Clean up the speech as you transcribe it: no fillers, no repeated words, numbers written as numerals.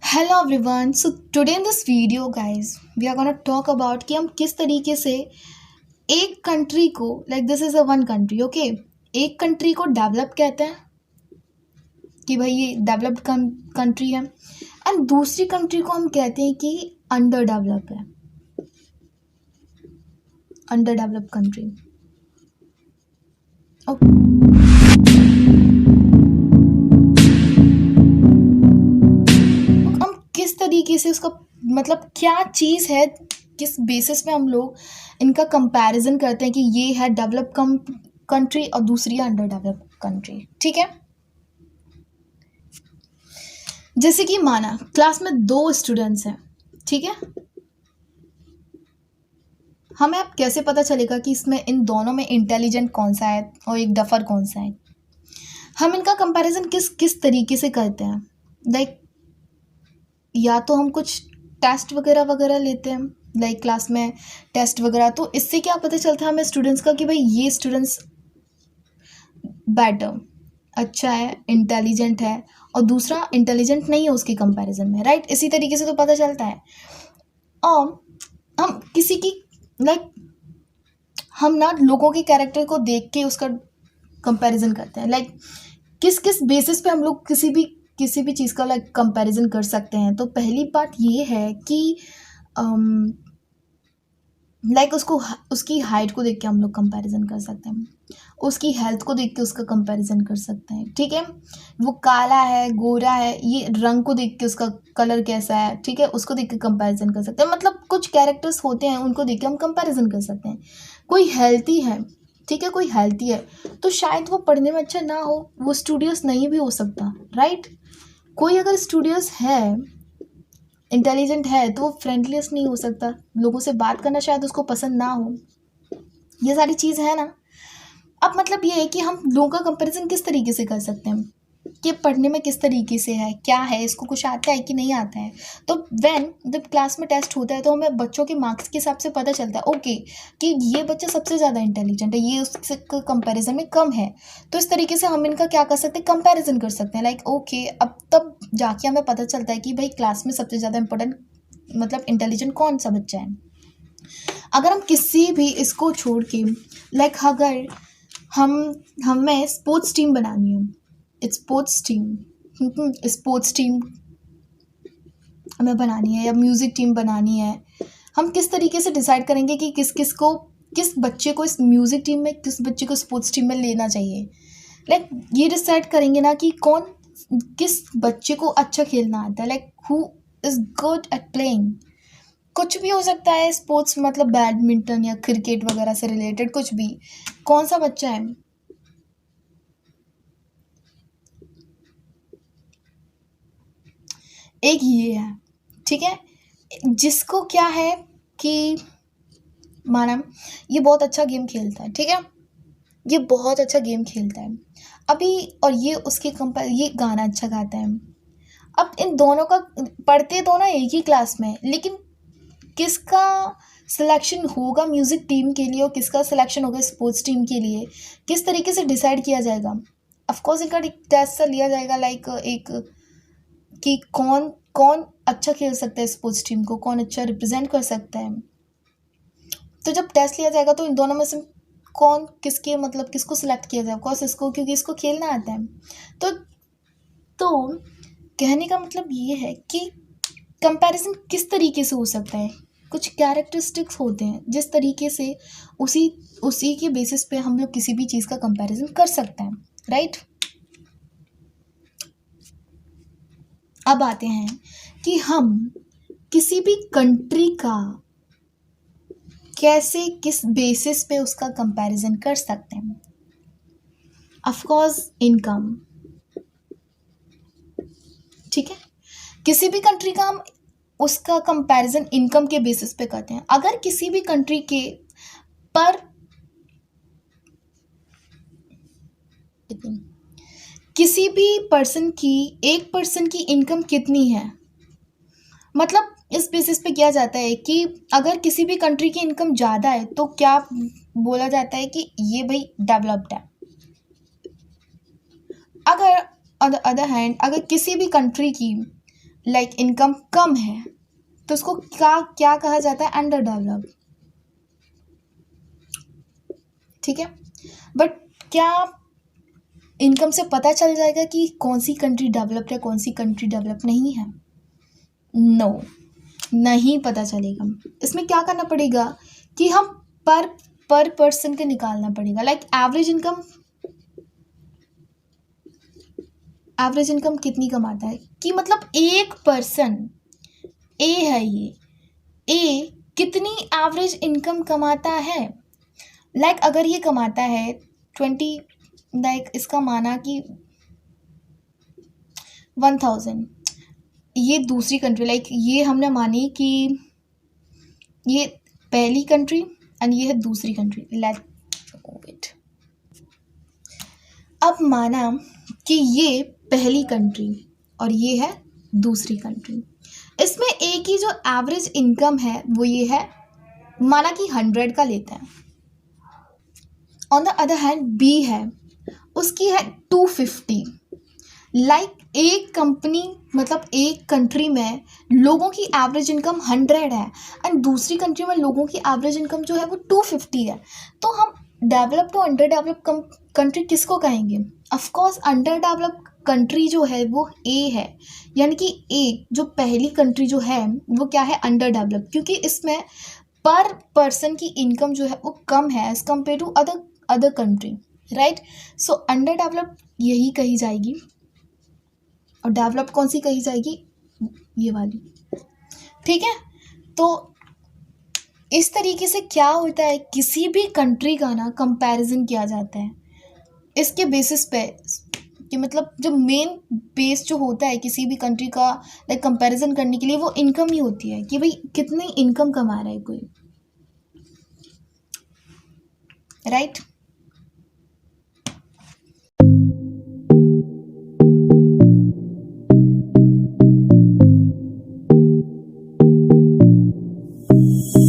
Hello everyone. So today in this video guys we are gonna talk about कि हम किस तरीके से एक कंट्री को like this is a one country okay, एक कंट्री को डेवलप कहते हैं कि भाई ये डेवलप्ड कंट्री है, एंड दूसरी कंट्री को हम कहते हैं कि अंडर डेवलप है, अंडर डेवलप कंट्री। हम किस तरीके से उसका मतलब क्या चीज़ है, किस बेसिस पे हम लोग इनका कंपैरिजन करते हैं कि ये है डेवलप कंट्री और दूसरी है अंडर डेवलप कंट्री। ठीक है, जैसे कि माना क्लास में दो स्टूडेंट्स हैं, ठीक है, हमें अब कैसे पता चलेगा कि इसमें इन दोनों में इंटेलिजेंट कौन सा है और एक डफर कौन सा है? हम इनका कंपैरिजन किस किस तरीके से करते हैं? लाइक या तो हम कुछ टेस्ट वगैरह वगैरह लेते हैं, लाइक क्लास में टेस्ट वगैरह, तो इससे क्या पता चलता है हमें स्टूडेंट्स का कि भाई ये स्टूडेंट्स बेटर, अच्छा है, इंटेलिजेंट है, और दूसरा इंटेलिजेंट नहीं है उसके कंपैरिजन में, राइट? इसी तरीके से तो पता चलता है। और हम किसी की लाइक हम ना लोगों के कैरेक्टर को देख के उसका कंपैरिजन करते हैं, लाइक किस किस बेसिस पे हम लोग किसी भी चीज़ का लाइक कंपैरिजन कर सकते हैं। तो पहली बात ये है कि लाइक उसको उसकी हाइट को देख के हम लोग कंपैरिजन कर सकते हैं, उसकी हेल्थ को देख के उसका कंपैरिजन कर सकते हैं, ठीक है, वो काला है गोरा है, ये रंग को देख के उसका कलर कैसा है, ठीक है, उसको देख के कंपैरिजन कर सकते हैं। मतलब कुछ कैरेक्टर्स होते हैं उनको देख के हम कंपैरिजन कर सकते हैं। कोई हेल्थी है, ठीक है, कोई हेल्थी है तो शायद वो पढ़ने में अच्छा ना हो, वो स्टूडियस नहीं भी हो सकता, राइट? कोई अगर स्टूडियस है, इंटेलिजेंट है, तो वो फ्रेंडलीनेस नहीं हो सकता, लोगों से बात करना शायद उसको पसंद ना हो, ये सारी चीज़ है ना। अब मतलब ये है कि हम लोगों का कंपैरिजन किस तरीके से कर सकते हैं कि पढ़ने में किस तरीके से है, क्या है, इसको कुछ आता है कि नहीं आता है। तो जब क्लास में टेस्ट होता है तो हमें बच्चों के मार्क्स के हिसाब से पता चलता है ओके कि ये बच्चा सबसे ज़्यादा इंटेलिजेंट है, ये उससे कंपैरिजन में कम है। तो इस तरीके से हम इनका क्या कर सकते हैं, कंपैरिजन कर सकते हैं, लाइक ओके अब तब जाके हमें पता चलता है कि भाई क्लास में सबसे ज़्यादा इंपॉर्टेंट मतलब इंटेलिजेंट कौन सा बच्चा है। अगर हम किसी भी इसको छोड़ के लाइक अगर हम हमें स्पोर्ट्स टीम बनानी है, स्पोर्ट्स टीम हमें बनानी है या म्यूज़िक टीम बनानी है, हम किस तरीके से डिसाइड करेंगे कि किस बच्चे को इस म्यूज़िक टीम में, किस बच्चे को स्पोर्ट्स टीम में लेना चाहिए? लाइक ये डिसाइड करेंगे ना कि कौन किस बच्चे को अच्छा खेलना आता है, like who is good at playing. कुछ भी हो सकता है स्पोर्ट्स, मतलब बैडमिंटन या क्रिकेट वगैरह से रिलेटेड कुछ भी, कौन सा बच्चा है। एक ये है, ठीक है, जिसको क्या है कि माना ये बहुत अच्छा गेम खेलता है, ठीक है, ये बहुत अच्छा गेम खेलता है अभी, और ये उसके कंपेयर ये गाना अच्छा गाता है। अब इन दोनों का पढ़ते दोनों एक ही क्लास में, लेकिन किसका सिलेक्शन होगा म्यूज़िक टीम के लिए और किसका सिलेक्शन होगा स्पोर्ट्स टीम के लिए, किस तरीके से डिसाइड किया जाएगा? ऑफकोर्स इनका एक टेस्ट सा लिया जाएगा, लाइक एक कि कौन कौन अच्छा खेल सकता है, स्पोर्ट्स टीम को कौन अच्छा रिप्रेजेंट कर सकता है। तो जब टेस्ट लिया जाएगा तो इन दोनों में से कौन किसके मतलब किसको सिलेक्ट किया जाए, ऑफकोर्स इसको, क्योंकि इसको खेलना आता है। तो कहने का मतलब ये है कि कंपैरिजन किस तरीके से हो सकता है, कुछ कैरेक्टरिस्टिक्स होते हैं जिस तरीके से उसी उसी के बेसिस पे हम लोग किसी भी चीज़ का कंपैरिजन कर सकते हैं, राइट? अब आते हैं कि हम किसी भी कंट्री का कैसे किस बेसिस पे उसका कंपैरिजन कर सकते हैं। ऑफ कोर्स इनकम, ठीक है, किसी भी कंट्री का हम उसका कंपैरिजन इनकम के बेसिस पे करते हैं। अगर किसी भी कंट्री के पर किसी भी पर्सन की एक पर्सन की इनकम कितनी है, मतलब इस बेसिस पे किया जाता है कि अगर किसी भी कंट्री की इनकम ज़्यादा है तो क्या बोला जाता है कि ये भाई डेवलप्ड है। अगर ऑन द अदर हैंड अगर किसी भी कंट्री की लाइक इनकम कम है तो उसको क्या क्या कहा जाता है, अंडर डेवलप्ड, ठीक है। बट क्या इनकम से पता चल जाएगा कि कौन सी कंट्री डेवलप्ड है कौन सी कंट्री डेवलप नहीं है? नो, नहीं पता चलेगा। इसमें क्या करना पड़ेगा कि हम पर पर्सन के निकालना पड़ेगा। लाइक एवरेज इनकम कितनी कमाता है, कि मतलब एक पर्सन ए है, ये ए कितनी एवरेज इनकम कमाता है। लाइक अगर ये कमाता है 20, लाइक इसका माना कि 1000, ये दूसरी कंट्री, लाइक ये हमने मानी कि ये पहली कंट्री एंड ये है दूसरी कंट्री। लेट अब माना कि ये पहली कंट्री और ये है दूसरी कंट्री। इसमें ए की जो एवरेज इनकम है वो ये है, माना कि 100 का लेता है। On the other hand b है, उसकी है 250। लाइक एक कंपनी, मतलब एक कंट्री में लोगों की एवरेज इनकम 100 है एंड दूसरी कंट्री में लोगों की एवरेज इनकम जो है वो 250 है। तो हम डेवलप्ड और अंडर डेवलप्ड कंट्री किसको कहेंगे? ऑफकोर्स अंडर डेवलप्ड कंट्री जो है वो ए है, यानी कि ए जो पहली कंट्री जो है वो क्या है, अंडर डेवलप्ड, क्योंकि इसमें पर पर्सन की इनकम जो है वो कम है as compare to other country, right. So under developed यही कही जाएगी और डेवलप कौन सी कही जाएगी, ये वाली, ठीक है। तो इस तरीके से क्या होता है, किसी भी कंट्री का ना कंपैरिजन किया जाता है इसके बेसिस पे, कि मतलब जो मेन बेस जो होता है किसी भी कंट्री का लाइक कंपैरिजन करने के लिए वो इनकम ही होती है, कि भाई कितनी इनकम कमा रहा है कोई, राइट।